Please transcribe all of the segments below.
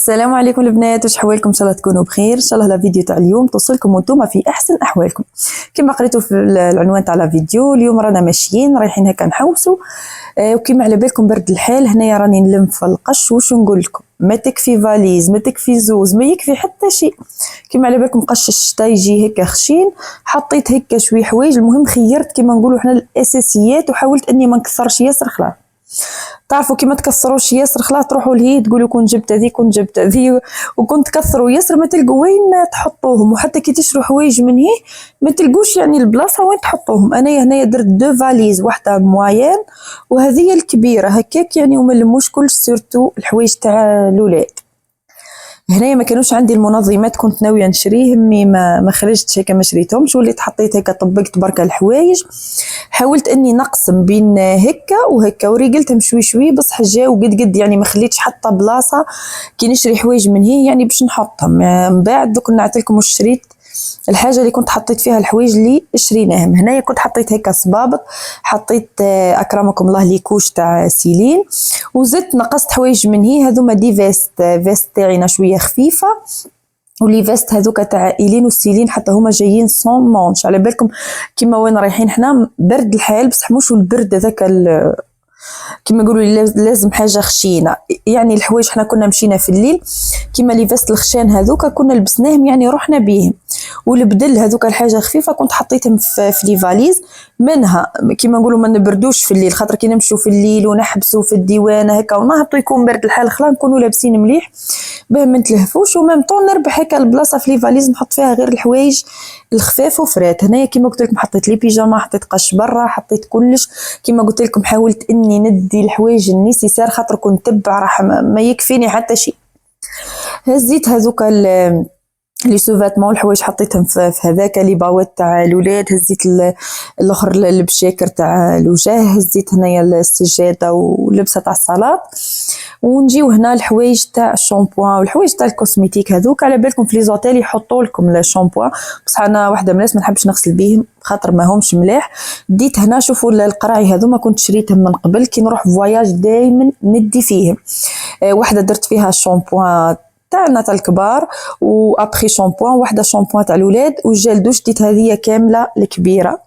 السلام عليكم البنات، واش حوالكم؟ ان شاء الله تكونوا بخير. ان شاء الله الفيديو تاع اليوم توصلكم وانتم في احسن احوالكم. كما قريتوا في العنوان تاع الفيديو، اليوم رانا ماشيين رايحين هكا نحوسوا. وكما على بالكم برد الحال، هنايا راني نلم في القش. واش نقول لكم؟ ما تكفي فاليز، ما تكفي زوز، ما يكفي حتى شيء. كما على بالكم قش الشتاء يجي هكا خشين، حطيت هكا شويه حوايج. المهم خيرت كما نقولوا حنا الاساسيات، وحاولت اني ما نكثرش ياسر. خلاص تعرفوا كيما تكسروش ياسر، خلاص تروحوا لهي تقولوا كون جبت هذيك كون جبت هذي، وكنت تكثروا ياسر ما تلقوا وين تحطوهم. وحتى كي تشروا حوايج من هي ما تلقوش يعني البلاصه وين تحطوهم. انا هنايا درت دو فاليز، واحده موين وهذه الكبيره هكاك يعني، وما نلموش كلش سورتو الحوايج تاع الاولاد. هنايا ما كانوش عندي المنظمات، كنت ناويه نشريهم مي ما خرجتش هكا، ما شريتهمش. وليت حطيت هكا طبقت بركه الحوايج. حاولت اني نقسم بين هكا وهكا وريقلتهم شوي شوي، بصح جاو قد يعني ما خليتش حتى بلاصه كي نشري حوايج من هي يعني باش نحطهم. من بعد دوك نعطيلكم واش شريت. الحاجه اللي كنت حطيت فيها الحوايج اللي شريناهم، هنايا كنت حطيت هكا صبابط، حطيت اكرمكم الله لي كوش تاع سيلين، وزدت نقصت حوايج من هي. هذوما دي فيست تاعينا شويه خفيفه، ولي فيست هذوك تاع ايلين وسيلين حتى هما جايين سون مونش. على بالكم كيما وين رايحين حنا برد الحال، بصح مش البرد هذاك كيما يقولوا لازم حاجه خشينه. يعني الحوايج حنا كنا مشينا في الليل، كيما لي فيست الخشان هذوك كنا لبسناهم يعني رحنا بيهم. والبدل هذوك الحاجه خفيفه كنت حطيتهم في لي فاليز منها، كيما نقولوا ما نبردوش في الليل، خاطر كي نمشوا في الليل ونحبسوا في الديوانه هكا ونهبطوا يكون برد الحال، خلا نكونوا لابسين مليح باه ما نتلهفوش. ومام طون نربح هكا البلاصه في لي فاليز نحط فيها غير الحوايج الخفاف وفرات. هنايا كيما قلت لكم حطيت لي بيجاما، حطيت قش برا، حطيت كلش. كيما قلت لكم حاولت اني ندي الحوايج النيسيسار، خاطر كنت تبع راح ما يكفيني حتى شيء. هزيت هذوك لي سوفاتمون الحوايج حطيتهم في هذاك لي باوات تاع الاولاد. هزيت الاخر البشاكر تاع الوجه، هزيت هنايا السجاده ولبسه تاع الصلاه. ونجيو هنا الحوايج تاع الشامبوان والحوايج تاع الكوسميتيك هذوك. على بالكم في لي زوتيل يحطوا لكم الشامبوان، بصح انا واحده من الناس ما نحبش نغسل بيهم خاطر ما همش ملاح. ديت هنا شوفوا القراعي هذوما كنت شريتهم من قبل، كي نروح فواياج دائما ندي فيهم. واحده درت فيها الشامبوان تاعنا تاع الكبار، وابخي شامبوان واحده شامبوان تاع الاولاد، والجل دوش ديت هذه كامله الكبيره،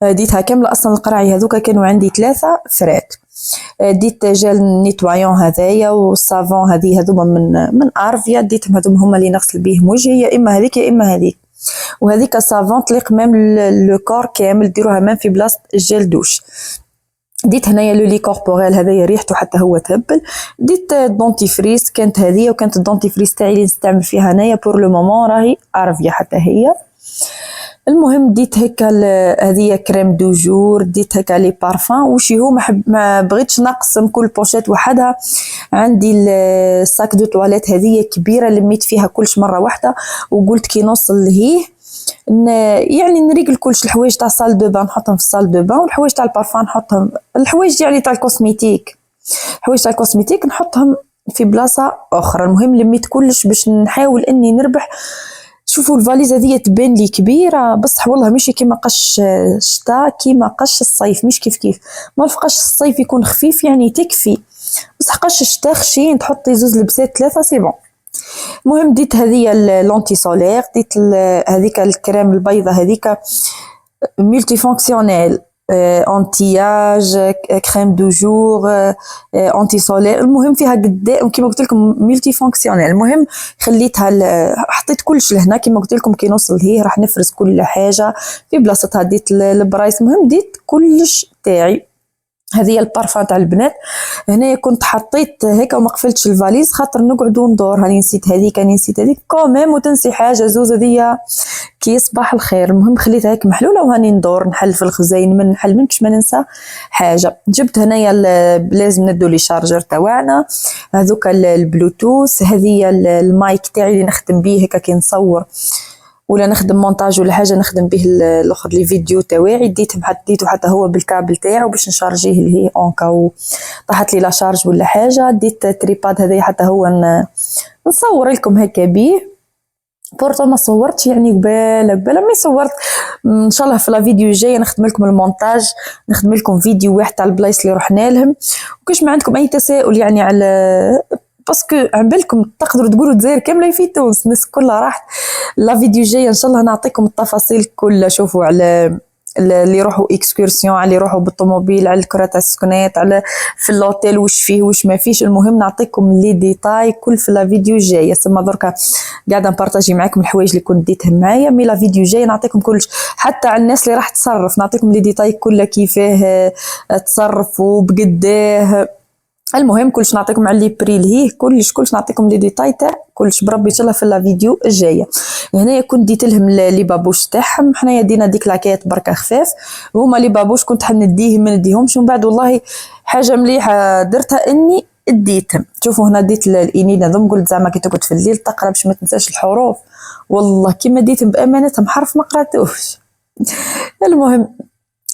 ديتها كامله. اصلا القراعي هذوك كانوا عندي 3 فرات. ديت جل نيتوايون هذايا والصافون هذوما من ارفيا، ديتهم هذوما هما اللي نغسل بيهم وجهي، يا اما هذيك يا اما هذيك. وهذيك صافون تليق ميم لو كور كامل، ديروها ميم في بلاصه الجل دوش. ديت هنايا لو لي كوربوريل هذايا ريحته حتى هو تهبل. ديت دونتيفريس كانت هذه، وكانت الدونتيفريس تاعي اللي نستعمل فيها هنايا بور لو مومون راهي ارفيا حتى هي. المهم ديت هكا هذه كريم دو جور، ديت هكا لي بارفان. وشي هو ما بغيتش نقسم كل بوشيت وحدها. عندي الساك دو تواليت هذه كبيره، لميت فيها كلش مره واحده، وقلت كي نوصل لهيه يعني نريقل كلش. الحوايج تاع الصال دو بان نحطهم في الصال دو بان، والحوايج تاع البارفان نحطهم، الحوايج يعني تاع الكوسميتيك، الحوايج تاع الكوسميتيك نحطهم في بلاصه اخرى. المهم لميت كلش باش نحاول اني نربح. شوفوا الفاليزه هذه تبان لي كبيره، بصح والله ماشي كيما قش الشتاء، كيما قش الصيف، مش كيف. ما قش الصيف يكون خفيف يعني تكفي، بصح قش الشتاء خشين، تحطي زوز لبسات 3 سي بون. المهم ديت هذه لونتي سولير، ديت هذيك الكريم البيضه هذيك ملتي فونكسيونيل، انتياج، كريم دو جور، انتي سولير. المهم فيها قد كيما قلت لكم ملتي فونكسيونيل. المهم خليتها حطيت كلش لهنا. كيما قلت لكم كي نوصل هي راح نفرز كل حاجه في بلاصتها. ديت البرايس، المهم ديت كلش تاعي. هذه البارفان تاع البنات. هنا كنت حطيت هيك وما قفلتش الفاليز خاطر نقعدوا ندور، هاني نسيت هذيك هاني نسيت هذيك كوميم، وتنسي حاجه زوز هذيا كي يصبح الخير. المهم خليتها هيك محلوله، وهاني ندور نحل في الخزاين من نحل منش ما ننسى حاجه. جبت هنايا لازم ندو لي شارجر تاعنا هذوك البلوتوث، هذه المايك تاعي اللي نخدم بيه هكا كي نصور ولا نخدم مونتاج ولا حاجه نخدم به الاخر لي فيديو تاعي. ديتهم حطيته حتى هو بالكابل تاعو باش نشارجيه لهي اونكا طاحت لي لا شارج ولا حاجه. ديت تريباد هذا حتى هو نصور لكم هكا بيه. بورتو ما صورتش يعني قبل ما صورت. ان شاء الله في لا فيديو الجايه نخدم لكم المونتاج، نخدم لكم فيديو واحد تاع البلايص اللي رحنا لهم. وكاش ما عندكم اي تساؤل يعني على باسكو عم بالكم تقدروا تقولوا الجزائر كامله في تونس، الناس كلها راحت. لا فيديو جايه ان شاء الله نعطيكم التفاصيل كلها. شوفوا على اللي يروحوا اكسكورسيون، على اللي يروحوا بالطوموبيل، على الكرات السكنات، على في اللوتيل واش فيه واش ما فيش. المهم نعطيكم لي ديتاي كل في لا فيديو جايه. سما دركا قاعده نبارطاجي معاكم الحوايج اللي كنت ديتهم معايا، مي لا فيديو جايه نعطيكم كلش، حتى على الناس اللي راح تصرف نعطيكم لي ديتاي كلها كيفاه تصرفوا بقداه. المهم كلش نعطيكم على لي بري لهيه كلش نعطيكم لي ديتاي تاع كلش بربي ان شاء الله في لا فيديو الجايه. هنايا كنت ديت لهم لي بابوش تاعهم، حنايا دينا ديك لاكيات بركه خفاف، وهما لي بابوش كنت حنديهم ما نديهمش، ومن بعد والله حاجه مليحه درتها اني اديتهم. شوفوا هنا ديت الانين هذوم، قلت زعما كي تقعد في الليل تقرا باش ما تنساش الحروف، والله كيما ديتهم بامانتهم حرف ما قراتوش. المهم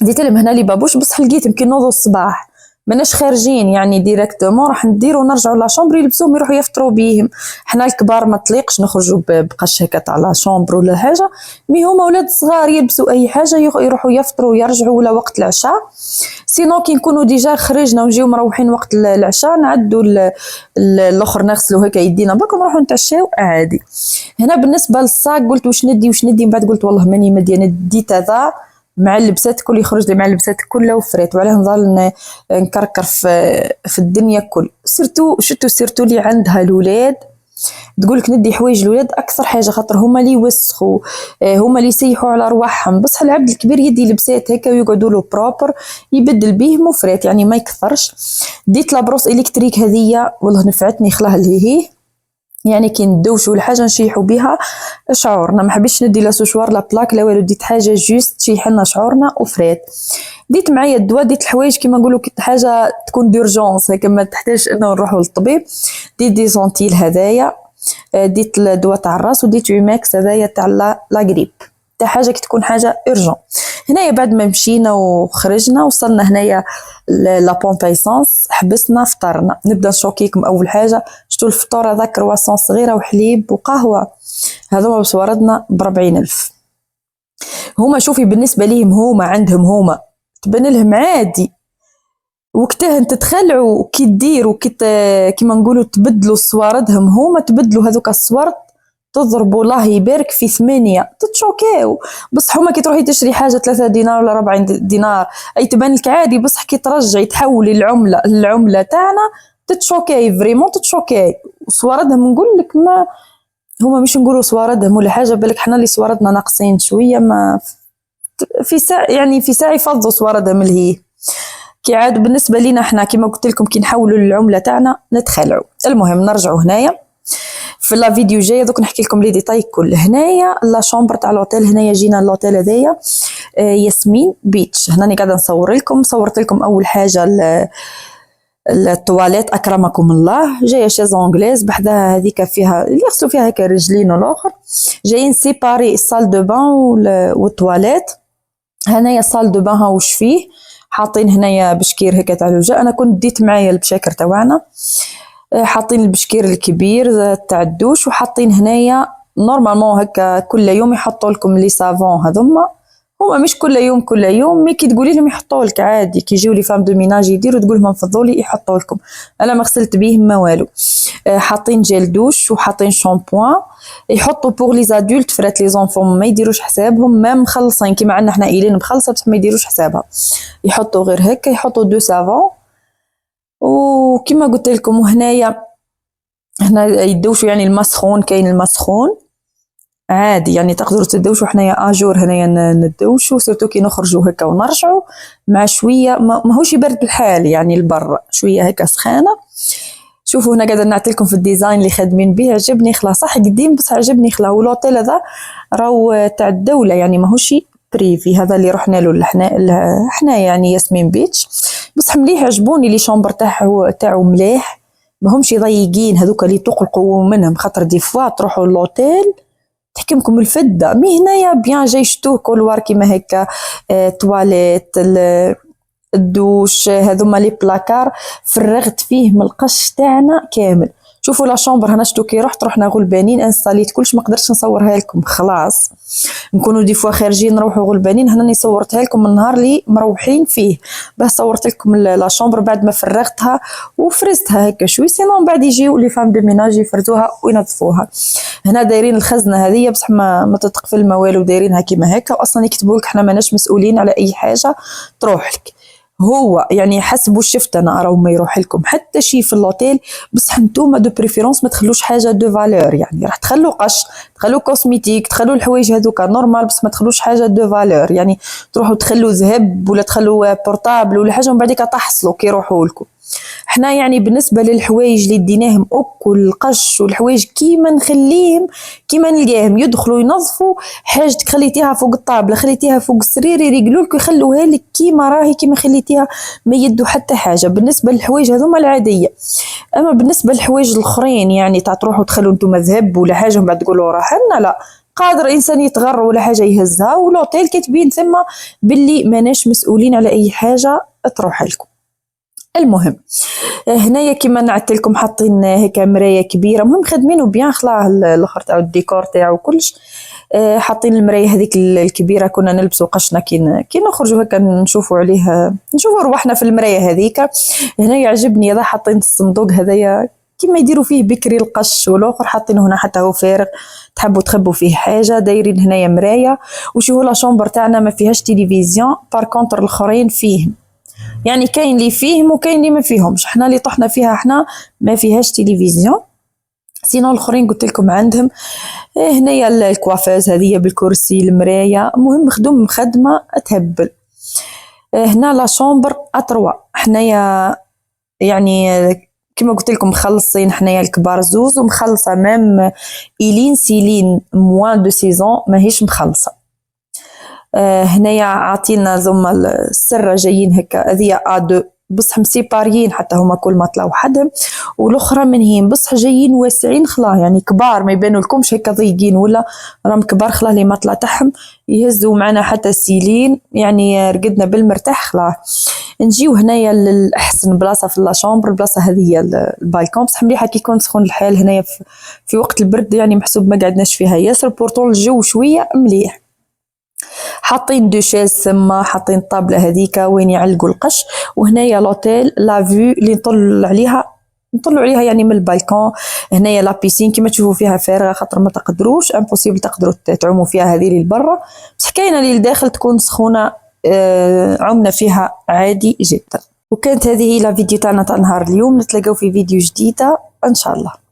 ديت لهم هنا لي بابوش، بصح لقيتهم كي نوضوا الصباح مناش خارجين يعني ديريكتومون، راح نديرو نرجعوا لا شومبر يلبسوهم يروحوا يفطروا بيهم. حنا الكبار ما تليقش نخرجوا بقش هكا تاع لا شومبر ولا حاجه، مي هما ولاد صغار يلبسوا اي حاجه يروحوا يفطروا ويرجعوا ولا وقت العشاء. سينو كي نكونوا ديجا خرجنا ونجيو مروحين وقت العشاء نعدوا الاخر نغسلوا هكا يدينا برك ونروحوا نتعشاو عادي. هنا بالنسبه للصاك قلت واش ندي من بعد قلت والله ماني مديه، نديت هذا مع اللبسات كل يخرج لي مع اللبسات كلها وفريت، وعلاه نظل نكركر في الدنيا كل. سيرتو اللي عندها الولاد تقولك ندي حوايج الولاد اكثر حاجه، خاطر هما اللي يوسخوا، هما اللي يسيحوا على رواحهم. بصح العبد الكبير يدي لبسات هكا ويقعدوا له بروبر يبدل بيهم وفريت يعني ما يكثرش. ديت لابروس الكتريك هذيا والله نفعتني، خلاها لهيه يعني كي ندوشوا الحاجه نشيحوا بها شعورنا، ما حبيتش ندي لا سوشوار لا بلاك لا والو، ديت حاجه جوست تشيح لنا شعورنا وفريت. ديت معايا الدواء، ديت الحوايج كيما نقولوا حاجه تكون ديرجونس هكا ما تحتاج انه نروحوا للطبيب. ديت دي زونتيل هذايا، ديت الدواء تاع الراس، وديت يوماكس هذايا تاع لا غريب، تاع حاجه كي تكون حاجه اورجون. هنايا بعد ما مشينا وخرجنا وصلنا هنايا لا بومبايسونس، حبسنا فطرنا. نبدا نشوكيكم اول حاجه شتو الفطور هذا، كرواسون صغيره وحليب وقهوه، هذوما باش وردنا ب40,000. هما شوفي بالنسبه ليهم هما عندهم هما تبان لهم عادي، وقتها انت تخلعوا كي ديروا كيما نقولوا تبدلوا صواردهم، هما تبدلوا هذوك الصوارد تضربوا الله يبارك في 8 تتشوكيو. بصح هما كي تروحي تشري حاجه 3 دينار ولا 4 دينار اي تبان لك عادي، بصح كي ترجعي تحولي العمله تاعنا تتشوكي فريمون تتشوكي. صواردهم نقول لك ما هما مش نقولوا صواردهم ولا حاجه، بالك حنا اللي صواردنا ناقصين شويه، ما في ساعه يعني في ساعه يفضوا صواردهم اللي هي كي عاد بالنسبه لينا احنا كيما قلت لكم كي نحولوا العمله تاعنا نتخلعوا. المهم نرجعوا هنايا في لا فيديو جايه دوك نحكي لكم لي ديتاي كل. هنايا لا شومبر تاع لوتيل، هنايا جينا لوتيل هذايا ياسمين بيتش. هنا قاعده نصور لكم، صورت لكم اول حاجه التواليت اكرمكم الله، جايه شاز انجليز بحذاها هذيك فيها اللي يغسلوا فيها هكا رجلين والاخر، جايين سيباري الصال دو بان والتواليت. هنايا الصال دو بان ها واش فيه، حاطين هنايا بشكير هكا تاع الوجه، انا كنت ديت معايا البشاكر تاعنا، حاطين البشكير الكبير تاع الدوش، وحاطين هنايا نورمالمون هكا كل يوم يحطوا لكم لي سافون هذوما، هما مش كل يوم مي كي تقولي لهم يحطوا لك عادي، كي يجيو لي فام دو ميناج يديروا تقول لهم فضوا لي يحطوا لكم، انا ما غسلت بيهم ما والو. حاطين جيل دوش وحاطين شامبوان، يحطوا بور لي زادولت فرات لي زونفون ما يديروش حسابهم، ما مخلصين كيما عندنا حنا ايلين مخلصه بصح ما يديروش حسابها، يحطوا غير هكا، يحطوا دو سافون. وكما قلت لكم هنايا هنا يدوشوا يعني المسخون، كاين المسخون عادي يعني تقدروا تدوشوا، حنايا اجور هنايا ندوشوا سورتو كي نخرجوا هكا ونرجعوا مع شويه ماهوش يبرد الحال يعني البر شويه هكا سخانه. شوفوا هنا قاعده نعطيكم في الديزاين اللي خادمين به، عجبني خلا صح قديم بصح عجبني خلا. والوطيل هذا راهو تاع الدوله يعني ماهوش بريفي، هذا اللي رحنا له احنا يعني ياسمين بيتش، بصح مليح عجبوني لي شومبر تاعو مليح، ماهمش ضيقين هذوك اللي تقلقوا منهم، خاطر دي فوا تروحوا لوطيل تحكمكم الفده. مي هنايا بيان جاي شتوه كولوار كيما هكا، تواليت الدوش هذوما لي بلاكار فرغت فيه من القش تاعنا كامل. شوفوا لا شومبر هنا شتو كي رحنا غلبانين انستاليت كلش، ما قدرتش نصورها لكم خلاص، نكونوا دي فوا خارجين نروحوا غلبانين. هنا صورتها لكم النهار اللي مروحين فيه، باه صورت لكم لا شومبر بعد ما فرغتها وفرزتها هكا شوي، سينون بعد يجيو لي فام دو ميناج يفرزوها وينظفوها. هنا دايرين الخزنه هذه بصح ما تتقفل ما والو، دايرينها كيما هكا، واصلا يكتبوا لك احنا ماناش مسؤولين على اي حاجه تروح لك. هو يعني حسبوا شفت انا راهو ما يروح لكم حتى شي في اللوتيل، بصح نتوما دو بريفيرونس ما تخلوش حاجه دو فالور، يعني راح تخلوا قش، تخلوا كوسميتيك، تخلوا الحوايج هذوكا نورمال، بس ما تخلوش حاجه دو فالور، يعني تروحوا تخلوا ذهب ولا تخلوا بورطابل ولا حاجه ومن بعديك تحصلوا كي يروحوا لكم. احنا يعني بالنسبه للحوايج اللي ديناهم وكل القش والحوايج كيما نخليهم كيما نلقاهم يدخلوا ينظفوا، حاجتك خليتيها فوق الطابله خليتيها فوق السرير يريقلوا لك يخلوها لك كيما راهي كيما خليتيها، ما يدوا حتى حاجه بالنسبه للحوايج هذوما العاديه. اما بالنسبه للحوايج الاخرين يعني تاع تروحوا تخلوا نتوما ذهب ولا حاجه ومن بعد تقولوا راح لنا، لا، قادر انسان يتغر ولا حاجه يهزها، ولوتيل كاتبين ثم باللي ماناش مسؤولين على اي حاجه تروح لكم. المهم هنايا كيما نعدت لكم حاطين هكا مرايه كبيره، مهم خدمينه بيان خلاه الاخر تاع الديكور تاعو كلش، حاطين المرايه هذيك الكبيره كنا نلبسوا قشنا كي نخرجوا هكا نشوفوا عليه، نشوفوا رواحنا في المرايه هذيك. هنا يعجبني هذا حاطين الصندوق هذايا كيما يديروا فيه بكري القش، والاخر حاطينه هنا حتى هو فارغ تحبوا تخبوا فيه حاجه. دايرين هنايا مرايه، وشوفوا لا شومبر تاعنا ما فيهاش تلفزيون، بار كونتر الاخرين فيهم، يعني كاين اللي فيهم وكاين اللي ما فيهمش. احنا اللي طحنا فيها احنا ما فيهاش تلفزيون، سينو الاخرين قلت لكم عندهم. هنايا الكوافيز هذه بالكرسي المرايه، مهم خدمه تهبل. هنا لا شومبر اتروا، حنايا يعني كما قلت لكم مخلصين حنايا الكبار زوز، ومخلصه ميم إيلين سيلين موان دو سيزون ماهيش مخلصه. هنايا عاطينا زوما السره جايين هكا، هذه A2 بصح مسيباريين حتى هما كل ما طلعوا حدهم، والاخرى منهين بصح جايين واسعين خلاه، يعني كبار ما يبانوا لكمش هكا ضيقين، ولا راهم كبار خلاه لي ما طلع تاعهم يهزوا معنا حتى سيلين، يعني رقدنا بالمرتاح خلاه. نجيو هنايا للاحسن بلاصه في لا شومبر، البلاصه هذه هي البالكون، بصح مليحه كي يكون سخون الحال هنايا في وقت البرد، يعني محسوب ما قعدناش فيها ياسر، بورطون الجو شويه مليح. حاطين دو شيز سما، حاطين الطابله هذيك وين يعلقوا القش، وهنايا لوتيل لا فيو اللي نطلعوا عليها يعني من البالكون. هنايا لا بيسين كما تشوفوا فيها فارغه، خاطر ما تقدروش امبوسيبل تقدروا تعوموا فيها، هذه اللي لبرا بصح كاينه اللي لداخل تكون سخونه، عمنا فيها عادي جدا. وكانت هذه لا فيديو تاعنا تاع نهار اليوم، نتلاقاو في فيديو جديده ان شاء الله.